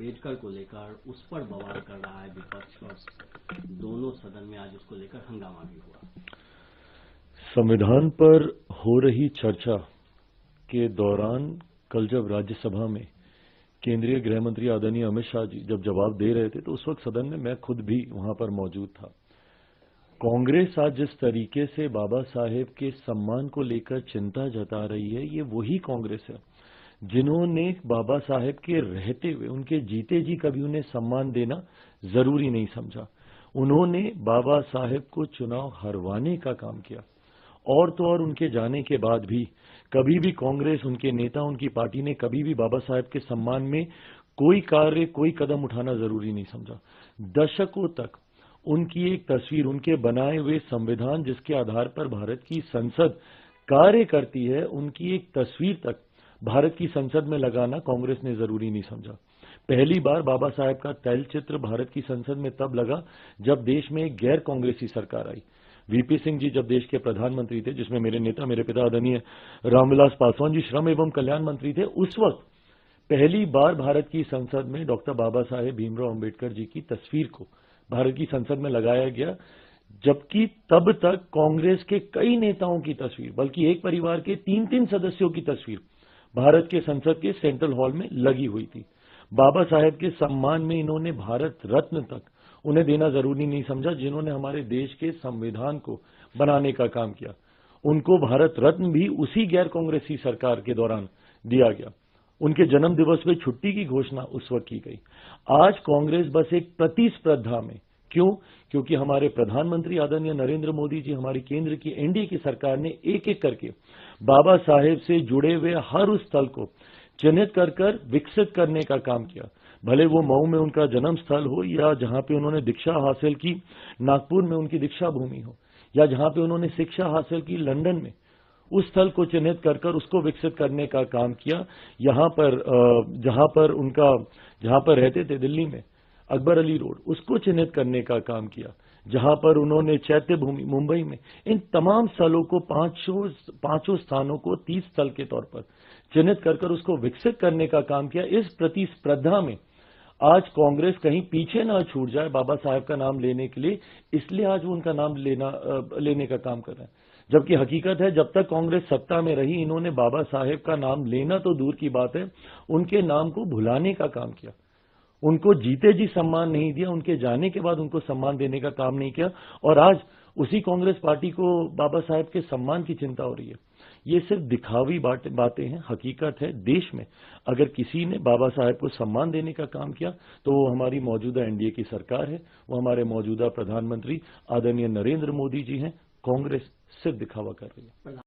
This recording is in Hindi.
अम्बेडकर को लेकर उस पर बवाल कर रहा है विपक्ष और दोनों सदन में आज उसको लेकर हंगामा भी हुआ। संविधान पर हो रही चर्चा के दौरान कल जब राज्यसभा में केंद्रीय गृह मंत्री आदरणीय अमित शाह जी जब जवाब दे रहे थे तो उस वक्त सदन में मैं खुद भी वहां पर मौजूद था। कांग्रेस आज जिस तरीके से बाबा साहेब के सम्मान को लेकर चिंता जता रही है, ये वही कांग्रेस है जिन्होंने बाबा साहेब के रहते हुए, उनके जीते जी कभी उन्हें सम्मान देना जरूरी नहीं समझा। उन्होंने बाबा साहेब को चुनाव हरवाने का काम किया और तो और उनके जाने के बाद भी कभी भी कांग्रेस, उनके नेता, उनकी पार्टी ने कभी भी बाबा साहेब के सम्मान में कोई कार्य, कोई कदम उठाना जरूरी नहीं समझा। दशकों तक उनकी एक तस्वीर, उनके बनाए हुए संविधान जिसके आधार पर भारत की संसद कार्य करती है, उनकी एक तस्वीर तक भारत की संसद में लगाना कांग्रेस ने जरूरी नहीं समझा। पहली बार बाबा साहेब का तैलचित्र भारत की संसद में तब लगा जब देश में एक गैर कांग्रेसी सरकार आई। वीपी सिंह जी जब देश के प्रधानमंत्री थे, जिसमें मेरे नेता, मेरे पिता आदरणीय रामविलास पासवान जी श्रम एवं कल्याण मंत्री थे, उस वक्त पहली बार भारत की संसद में डॉक्टर बाबा साहेब भीमराव अंबेडकर जी की तस्वीर को भारत की संसद में लगाया गया, जबकि तब तक कांग्रेस के कई नेताओं की तस्वीर, बल्कि एक परिवार के 3-3 सदस्यों की तस्वीर भारत के संसद के सेंट्रल हॉल में लगी हुई थी। बाबा साहेब के सम्मान में इन्होंने भारत रत्न तक उन्हें देना जरूरी नहीं समझा, जिन्होंने हमारे देश के संविधान को बनाने का काम किया। उनको भारत रत्न भी उसी गैर कांग्रेसी सरकार के दौरान दिया गया। उनके जन्म दिवस में छुट्टी की घोषणा उस वक्त की गई। आज कांग्रेस बस एक प्रतिस्पर्धा में, क्यों? क्योंकि हमारे प्रधानमंत्री आदरणीय नरेंद्र मोदी जी, हमारी केंद्र की एनडीए की सरकार ने एक एक करके बाबा साहेब से जुड़े हुए हर उस स्थल को चिन्हित कर कर विकसित करने का काम किया। भले वो मऊ में उनका जन्म स्थल हो, या जहां पे उन्होंने दीक्षा हासिल की नागपुर में उनकी दीक्षा भूमि हो, या जहां पे उन्होंने शिक्षा हासिल की लंदन में, उस स्थल को चिन्हित कर कर उसको विकसित करने का काम किया। यहां पर जहां पर रहते थे दिल्ली में अकबर अली रोड, उसको चिन्हित करने का काम किया। जहां पर उन्होंने चैत्य भूमि मुंबई में, इन तमाम स्थलों को, पांचों स्थानों को 30 स्थल के तौर पर चिन्हित कर कर उसको विकसित करने का काम किया। इस प्रतिस्पर्धा में आज कांग्रेस कहीं पीछे ना छूट जाए बाबा साहेब का नाम लेने के लिए, इसलिए आज वो उनका नाम लेने का काम कर रहे हैं। जबकि हकीकत है, जब तक कांग्रेस सत्ता में रही, इन्होंने बाबा साहेब का नाम लेना तो दूर की बात है, उनके नाम को भुलाने का काम किया। उनको जीते जी सम्मान नहीं दिया, उनके जाने के बाद उनको सम्मान देने का काम नहीं किया, और आज उसी कांग्रेस पार्टी को बाबा साहेब के सम्मान की चिंता हो रही है। ये सिर्फ दिखावी बातें हैं। हकीकत है, देश में अगर किसी ने बाबा साहेब को सम्मान देने का काम किया तो वो हमारी मौजूदा एनडीए की सरकार है, वो हमारे मौजूदा प्रधानमंत्री आदरणीय नरेंद्र मोदी जी हैं। कांग्रेस सिर्फ दिखावा कर रही है।